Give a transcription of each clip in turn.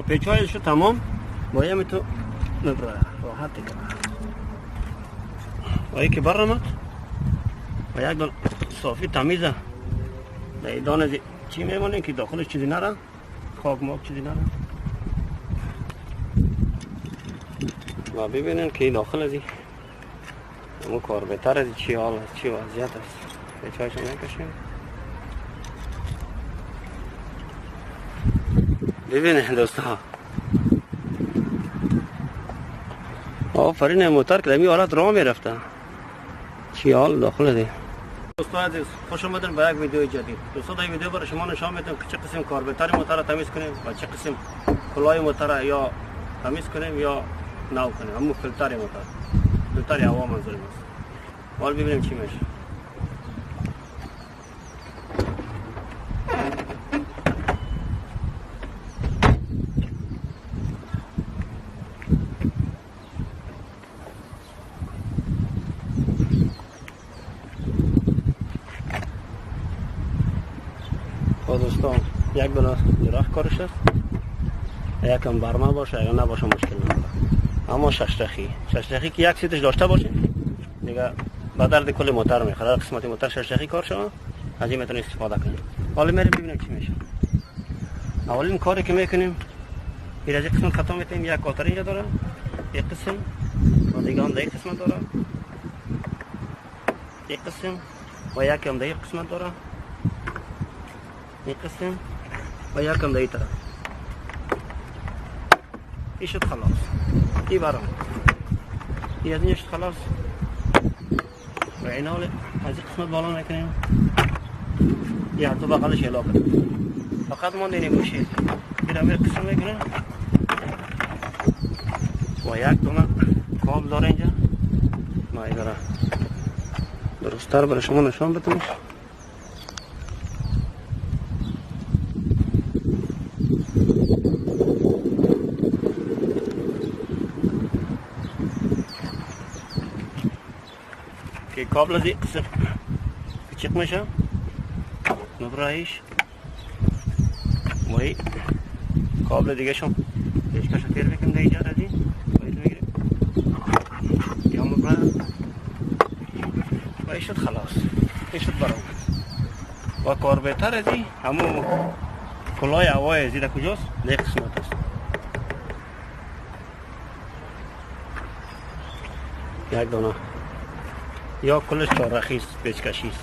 پیچ‌هایش رو تمام باید تو نبره راحت دیگه و یکی برمت و یک دان صافی تمیزه در دانه چی میمونه که داخلش چیزی نره خاک ماک چیزی نره و ببینین که داخل از همون کار بهتر از چی حال است چی وضعیت است پیچ‌هایشو میکشیم ببینین دوستا آفرین موتر که در این حالت راه میرفته چی حال داخل ده دوستا عزیز خوش آمدین به یک ویدیو جدید دوستا در این ویدیو برای شما نشان میدم که چه قسم کاربتر موتر را تمیز کنیم و چه قسم کلاه موتر یا تمیز کنیم یا نو کنیم همون فیلتر موتر فیلتر هوا منظورم است حال ببینیم چی میشه دوستان یک دونه جراح کارش است یکم برما باشه یا نباشه مشکل نداره اما ششرخی که یک سیتش داشته باشه دیگه به درد کل موتر میخوره قسمت موتر ششرخی کار شما از این میتونید استفاده کنید حالا میریم ببینیم چی میشه اولین کاری که میکنیم این از یک قسمت خطا میتونیم یک کاتر اینجا داره یک قسم و دیگه هم در یک قسمت داره یک قسم و یک هم در یک قسمت داره یک قسم و یکم در این طرف این شد خلاص این برام این از این شد خلاص و این حال از این قسمت بالا میکنیم یه تو بغلش الا کنیم فقط ما دینیم گوشه این امیر قسم میکنیم و یک دونه کابل داره اینجا ما ای داره درست‌تر برای شما نشان بدم که کابل از این قسم پیچک میشه نبرایش و این کابل دیگه شم پیچکش رو تیر بکنیم در اینجا رازی باید میگیریم یا مبرای و این شد خلاص این شد برام و کار بهتر از این همون کلاه هوای زیده کجاست در یک قسمت است یک دانه یا کلش چهاررخی است پیچکشی است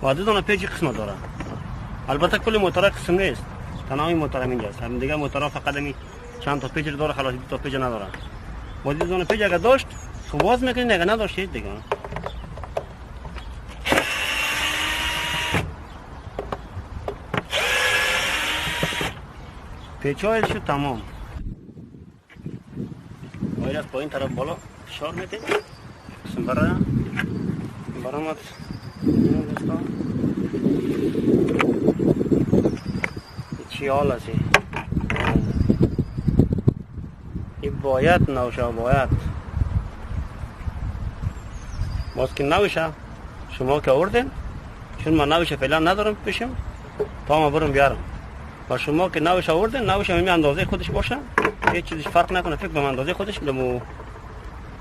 و دو دانه پیچ قسمت داره البته کل موتر قسم نیست تنها این موتر هم اینجاست هم دیگه موتر فقط می چند تا پیچ داره خلاص دو تا پیچ نداره و دو دانه پیچ اگه داشت خب باز میکنید اگه نداشتید دیگه پیچ‌هایش تمام باید از پایین طرف بالا فشار میدید قسم برامت چی حال است این باید نوشه باید باز که نوشه شما که آوردین چون من نوشه فعلا ندارم پیشم تا ما برم بیارم و شما که نوشه آوردین نوشه همین اندازه خودش باشه هیچ چیزش فرق نکنه فکر به اندازه خودش دمو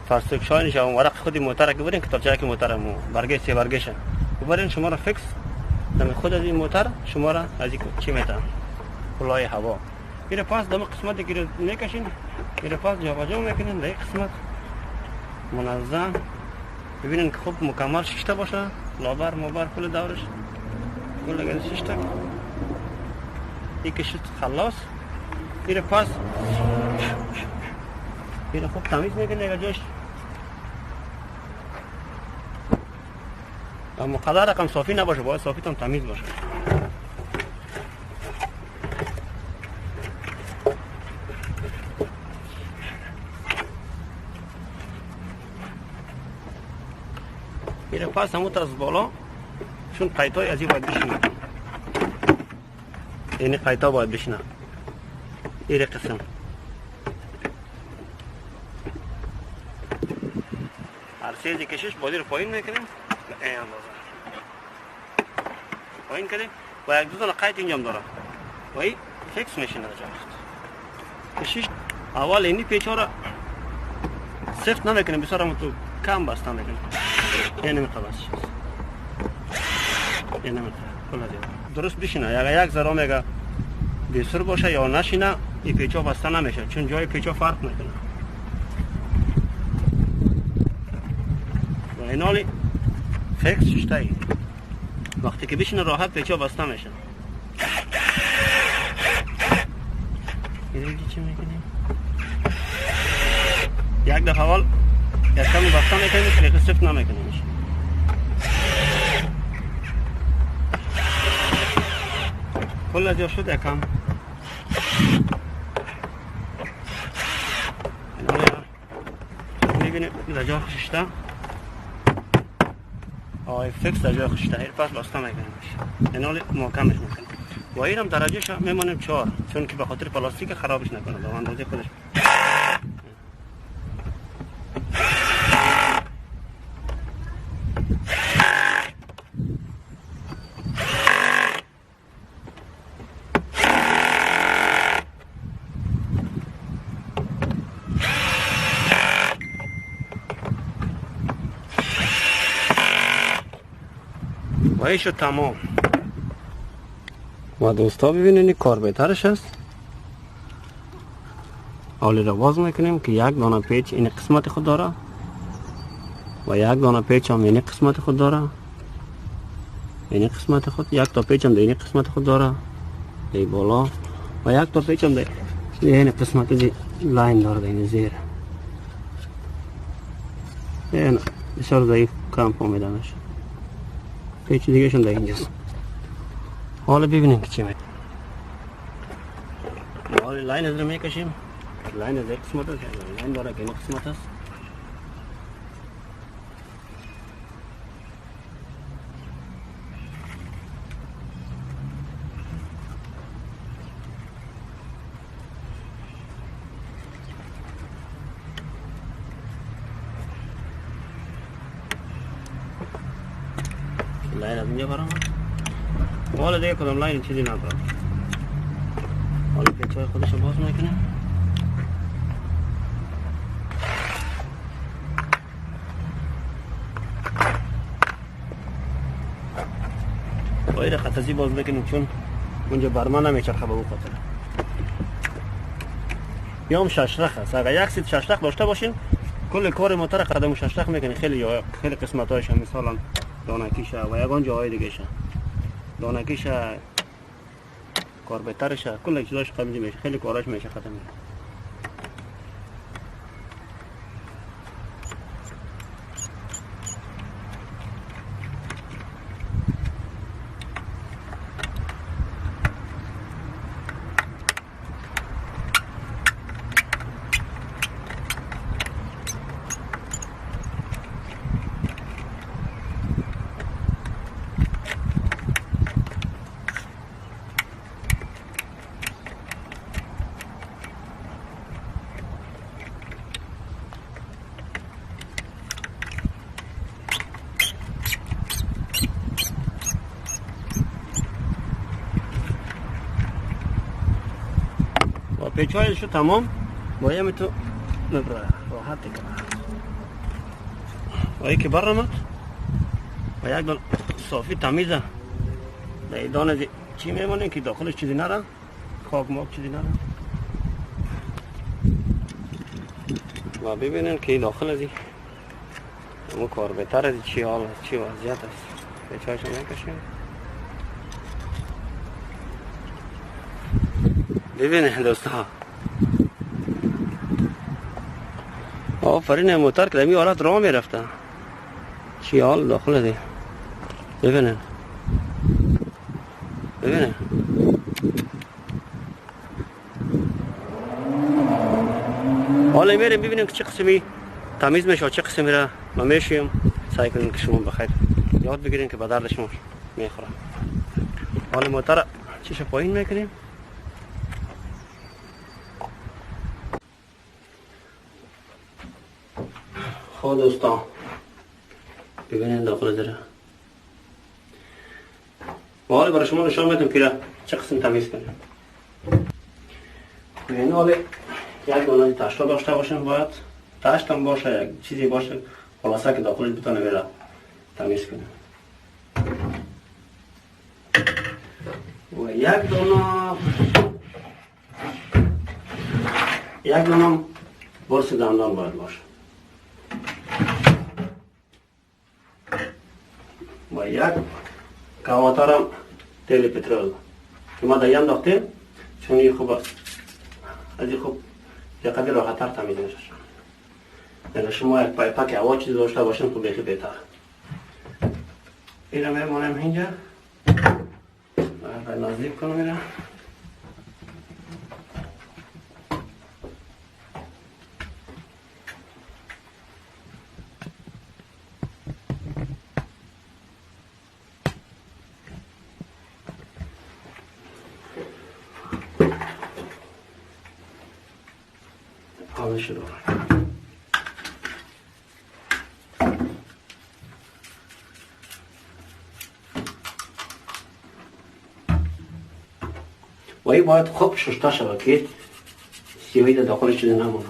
فرستک شاینش و ورق خودی موتر که برین کتابچه که موترمو برگه سه برگشه ببرین شما را فکس دم خود از این موتر شما را از این چی میتن کلاه هوا میره پاس دم قسمتی که میکشین میره پاس جابجا میکنین در قسمت منظم ببینین که خوب مکمل شیشته باشه لابر موبر کل دورش کل اگر شیشته یکی شد خلاص میره پاس میره خوب تمیز میکنه اگر جاش اما قدر رقم صافی نباشه باید صافی تام تمیز باشه میره پس همون تا از بالا چون قیطای از این باید بشیم این قیتا باید بشینه این قسم هر سیزی کشش بادی رو پایین میکنیم به این اندازه پایین کردیم و یک دو تا قیت اینجام داره و این فکس میشینه در جاست کشش اول اینی پیچ ها را سفت نمیکنیم بسیار هم تو کم بسته میکنیم این نمیخواه بس چیز این نمیخواه کل دیگه درست بشینه یک ذره میگه بیسر باشه یا نشینه این پیچ ها بسته نمیشه چون جای پیچ ها فرق میکنه و این حالی فکس ششته ای وقتی که بشینه راحت پیچ ها بسته میشه دیگه چی میکنیم یک دفعه اول یک کم بسته میکنیم که سفت نمیکنیمش کل از یا شد یکم میبینیم در جا خشته آی فکس در جا خشته هیر پس بسته میکنیمش این حالی محکمش میکنیم و این هم درجهش میمانیم 4 چون که به خاطر پلاستیک خرابش نکنه به اندازه خودش و این شد تمام و دوستا ببینید کار بهترش است اولی را باز میکنیم که یک دانه پیچ این قسمت خود داره و یک دانه پیچ هم این قسمت خود داره این قسمت خود یک تا پیچ هم در این قسمت خود داره در بالا و یک تا پیچ هم در این قسمت دی لاین داره در این زیر این بسیار ضعیف کم پامیده میشه پیچ دیگه شون در اینجاست حالا ببینیم که چی میکنیم حالا لاین از رو میکشیم لاین از یک قسمت است لاین داره که این قسمت است لاین از اینجا برام حالا دیگه کدام لاین چیزی نداره حالا پیچ های خودش رو باز میکنیم باید خطازی باز بکنیم چون اونجا برما نمیچرخه به اون خاطر یا هم ششرخ است اگر یک سیت ششرخ داشته باشین کل کار موتور قدم ششرخ میکنی خیلی قسمت هایش هم مثلا دانکیشه و یگان جاهای دیگه شه دانکیشه کار بهترشه کل چیزاش قمیزی میشه خیلی کاراش میشه ختم میشه پیچایش رو تمام باید تو نبره راحت دیگه و که برمت و یک دان صافی تمیزه در این دانه چی میمونه که داخلش چیزی نره خاک ماک چیزی نره و ببینین که داخل ازی اون کار بهتر از چی حال است چی وضعیت است پیچایش رو میکشیم ببینین دوستا آفرین موتر که در این حالت راه میرفته چی حال داخل دی ببینین حالا میریم ببینیم که چه قسمی تمیز میشه چه قسمی را ما میشیم سعی کنیم که شما بخیر یاد بگیرین که به درد شما میخوره حالا موتر چیش پایین میکنیم. خب دوستان ببینید داخل داره. ما حالا برای شما نشان میدم که چه قسم تمیز کنیم. این حالا یک دانه تشتا داشته باشیم، باید تشت هم باشه، یک چیزی باشه خلاصه که داخلش بتونه بره تمیز کنیم. و یک دانه برس دندان باید باشه و یک کاواتارم تیل پترول که ما دیگه انداختیم، چون این خوب است. از این خوب یقدر راحت‌تر تمیز میشه. اگر شما یک پایپک هوا چیز داشته باشین خب بیخی بهتر. این رو میمونم اینجا. باید نزدیک کنم این رو. حالا شروع و این باید خوب شسته شود که سیاهی در داخلش چیزی نمونه.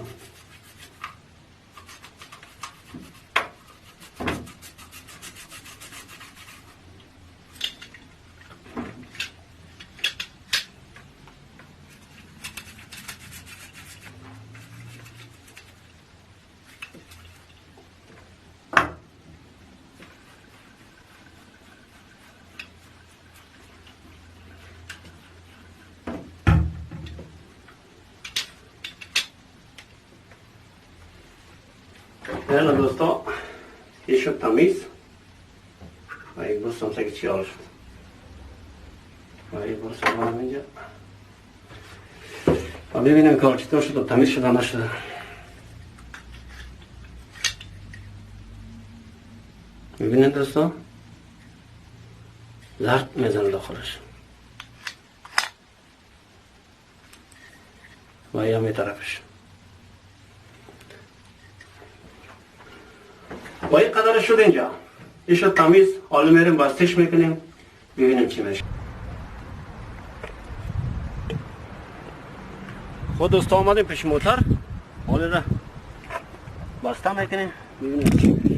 یالا دوستا این شد تمیز و این برس هم سکه چیار شد و این برس هم اینجا و ببینیم کار چطور شد و تمیز شده نشده. ببینید دوستا زرد میزنه داخلش و این همی طرفش و این قدر شد اینجا. این شد تمیز. حالا میریم بستش میکنیم ببینیم چی میشه. خود دوستا آمدیم پیش موتر، حالا را بسته میکنیم ببینیم چی میشه.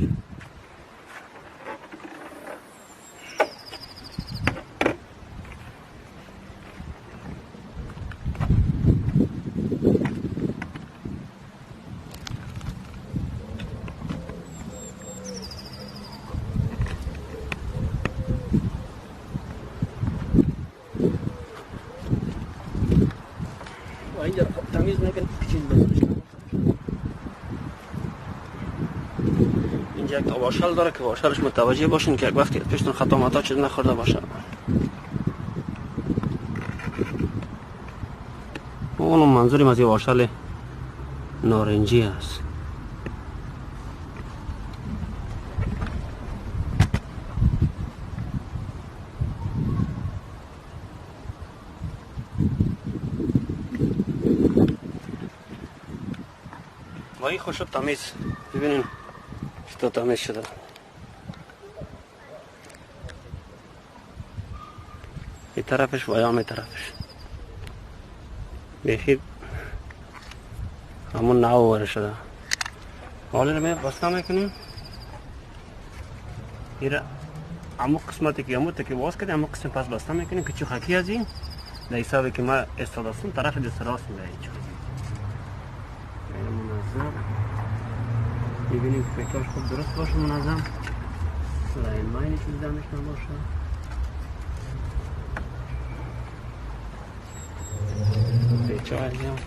و اینجا تمیز میکنیم چیز بزنیم. اینجا یک واشل داره که واشلش متوجه باشین که یک وقتی پیشتون خطا متا چیز نخورده باشه. اون منظوریم از این واشل نارنجی است. و این خوش شد تمیز. ببینین چطور تمیز شده. این طرفش و این طرفش بیخی همون نو واره شده. حالا رو بسته میکنیم. این همون قسمتی که همون تکی باز کردیم همون قسم پس بسته میکنیم که چو خاکی از این در حسابی که ما استادستون طرف دست راست میبریم. منظم ببینیم که فکرش خوب درست باشه، منظم لاین ماینی چیز دمش نباشه. پیچه های هم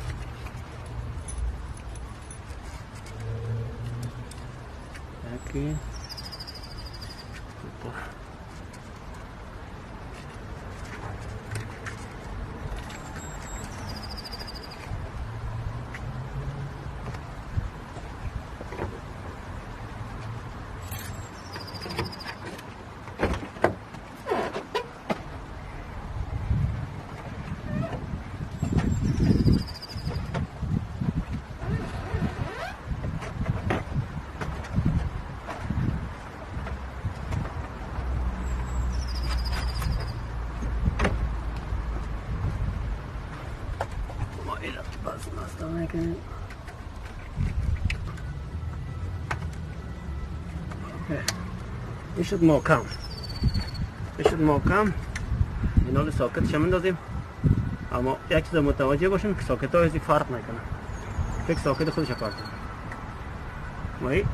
یکی میکنیم. این شد محکم. این حال ساکتش هم اندازیم، اما یک چیز متوجه باشیم که ساکت ها هیچ فرق نکنه. فکر ساکت خودش کار کنه. وای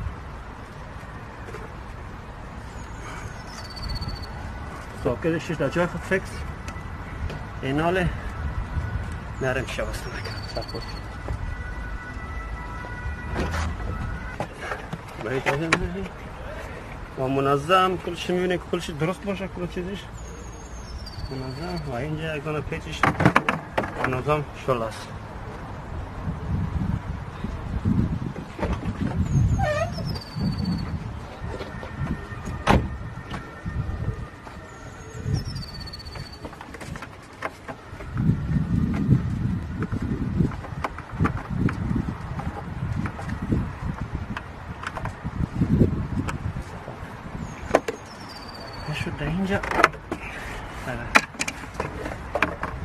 ساکتش در جای خود فکس. این حال نرم شوست نکنه سرخود. وای تازه و منظم کلش میبینه که کلش درست باشه، کل چیزش منظم و اینجا یک دانه پیچش منظم شل است. شد اینجا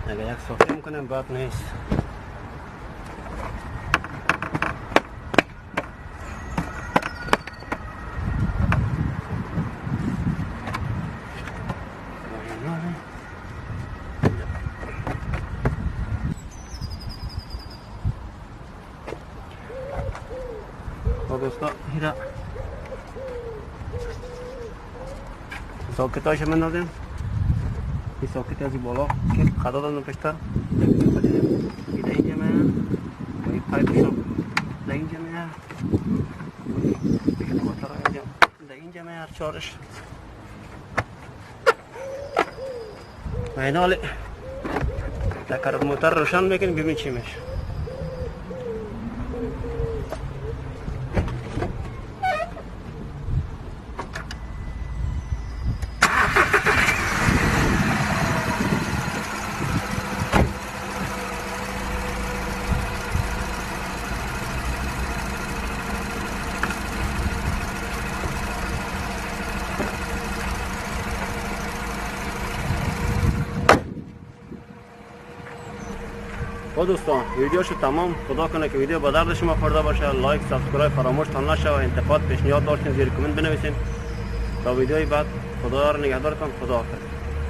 اگر یک صافی میکنم بد نیست. دوستا هیرا ساکت هایش من دادیم. این ساکت از این بالا که خدا دادم پشتر در اینجا من این پایپشو در اینجا من در اینجا من هر چارش و این حال در کرب موتر روشن میکنیم ببین چی میشه. دوستان ویدیو شد تمام. خدا کنه که ویدیو به درد شما خورده باشه. لایک سابسکرایب فراموش نشه و انتقاد پیشنهاد داشتین زیر کامنت بنویسین. تا ویدیوی بعد خدا را نگهدارتان. خدا حافظ.